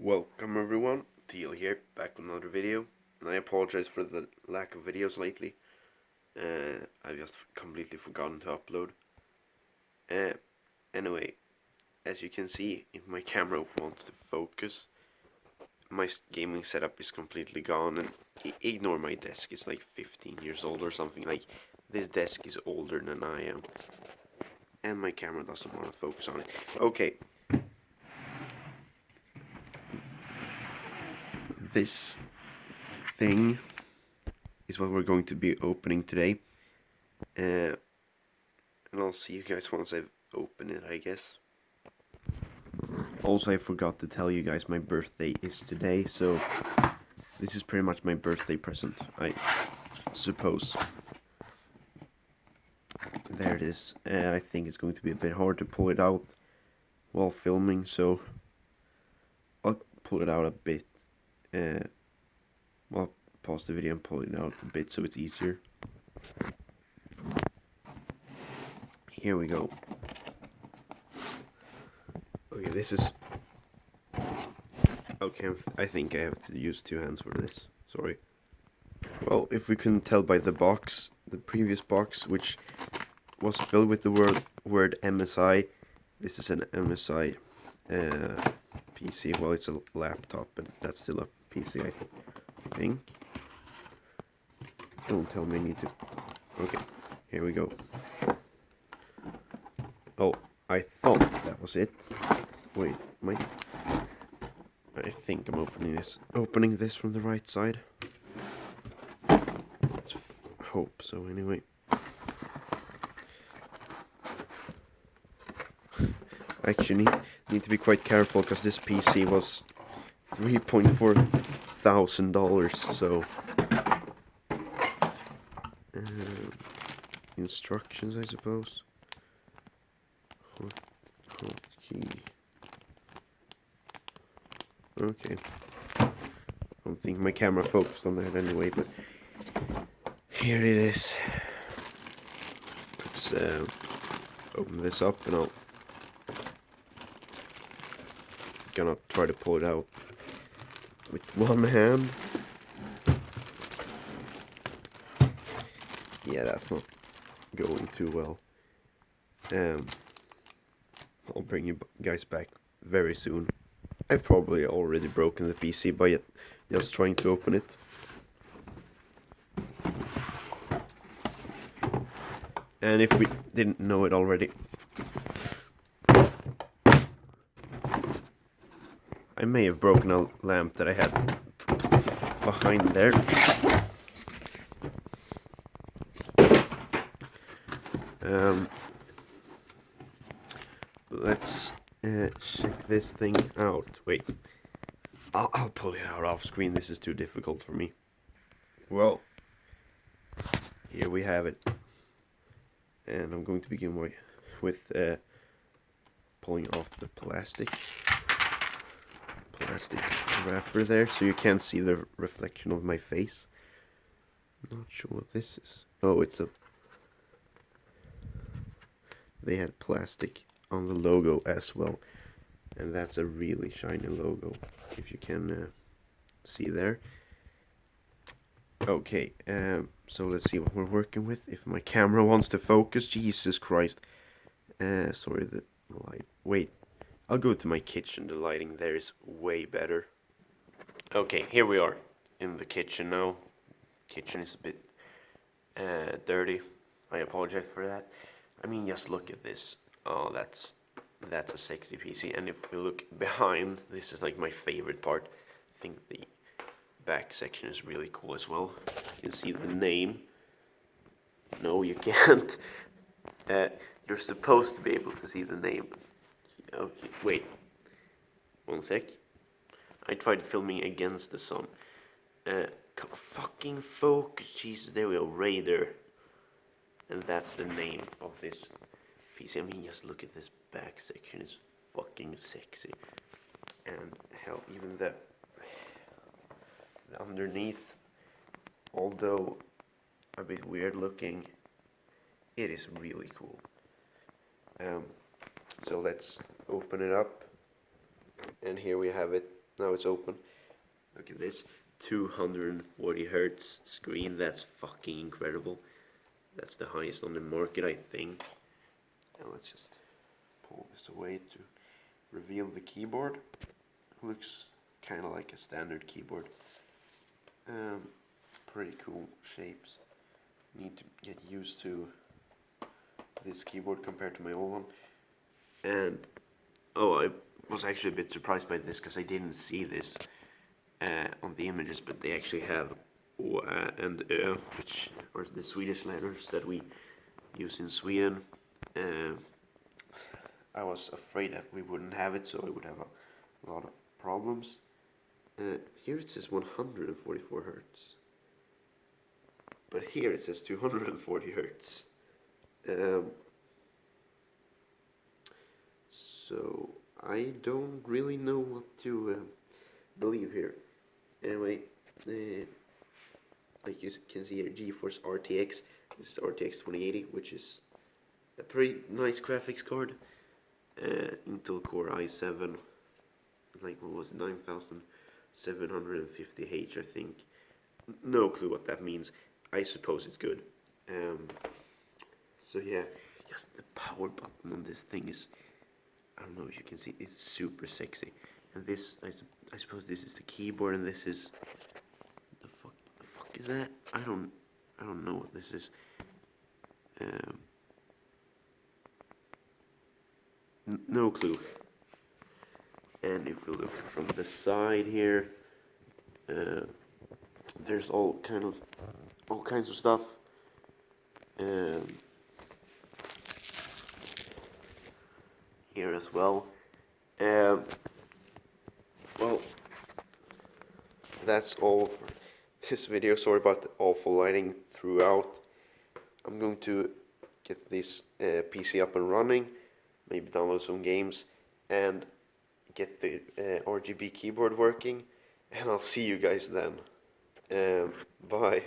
Welcome everyone, Teal here, back with another video, and I apologize for the lack of videos lately. I've just completely forgotten to upload. Anyway, as you can see, if my camera wants to focus, my gaming setup is completely gone, and ignore my desk, it's like 15 years old or something. Like, this desk is older than I am, and my camera doesn't want to focus on it. Okay. This thing is what we're going to be opening today. And I'll see you guys once I've opened it, I guess. Also, I forgot to tell you guys my birthday is today, so this is pretty much my birthday present, I suppose. There it is. I think it's going to be a bit hard to pull it out while filming, so I'll pull it out a bit. I'll pause the video and pull it out a bit so it's easier. Here we go. Okay, this is... Okay, I think I have to use two hands for this. Sorry. Well, if we couldn't tell by the box, the previous box, which was filled with the word MSI, this is an MSI PC. Well, it's a laptop, but that's still a PC, I think. Don't tell me I need to... Okay, here we go. Oh, I thought that was it. Wait, I think I'm opening this from the right side. Let's hope so, anyway. Actually, need to be quite careful because this PC was $3,400, so instructions, I suppose. Hotkey. Okay. I don't think my camera focused on that anyway, but here it is. Let's open this up, and I'll gonna try to pull it out with one hand. Yeah, that's not going too well. I'll bring you guys back very soon. I've probably already broken the PC by just trying to open it. And if we didn't know it already, I may have broken a lamp that I had behind there. Let's check this thing out. Wait, I'll pull it out off screen. This is too difficult for me. Well, here we have it, and I'm going to begin with pulling off the plastic wrapper there, so you can't see the reflection of my face. I'm not sure what this is. Oh, it's a... They had plastic on the logo as well, and that's a really shiny logo, if you can see there. Okay, so let's see what we're working with. If my camera wants to focus, Jesus Christ. Sorry, the light. Wait, I'll go to my kitchen. The lighting there is way better. Okay, here we are in the kitchen now. Kitchen is a bit dirty. I apologize for that. I mean, just look at this. Oh, that's a sexy PC. And if we look behind, this is like my favorite part. I think the back section is really cool as well. You can see the name. No, you can't. You're supposed to be able to see the name. Okay, wait. One sec. I tried filming against the sun. Fucking focus, Jesus. There we go, Raider. And that's the name of this PC. I mean, just look at this back section. It's fucking sexy. And hell, even the underneath, although a bit weird looking, it is really cool. So let's open it up, and here we have it. Now it's open. Look at this, 240 hertz screen. That's fucking incredible. That's the highest on the market, I think. And let's just pull this away to reveal the keyboard. Looks kind of like a standard keyboard. Pretty cool shapes. Need to get used to this keyboard compared to my old one. And oh, I was actually a bit surprised by this because I didn't see this on the images, but they actually have O and Ö, which are the Swedish letters that we use in Sweden. I was afraid that we wouldn't have it, so I would have a lot of problems. Here it says 144 hertz, but here it says 240 hertz. So I don't really know what to believe here. Anyway, like you can see here, GeForce RTX. This is RTX 2080, which is a pretty nice graphics card. Intel Core i7, like what was it, 9750H, I think. No clue what that means. I suppose it's good. So yeah, just the power button on this thing is, I don't know if you can see, it's super sexy. And this, I suppose this is the keyboard, and this is, the fuck is that? I don't know what this is. No clue. And if we look from the side here, there's all kinds of stuff. Here as well. Well, that's all for this video. Sorry about the awful lighting throughout. I'm going to get this PC up and running, maybe download some games, and get the RGB keyboard working, and I'll see you guys then. Bye.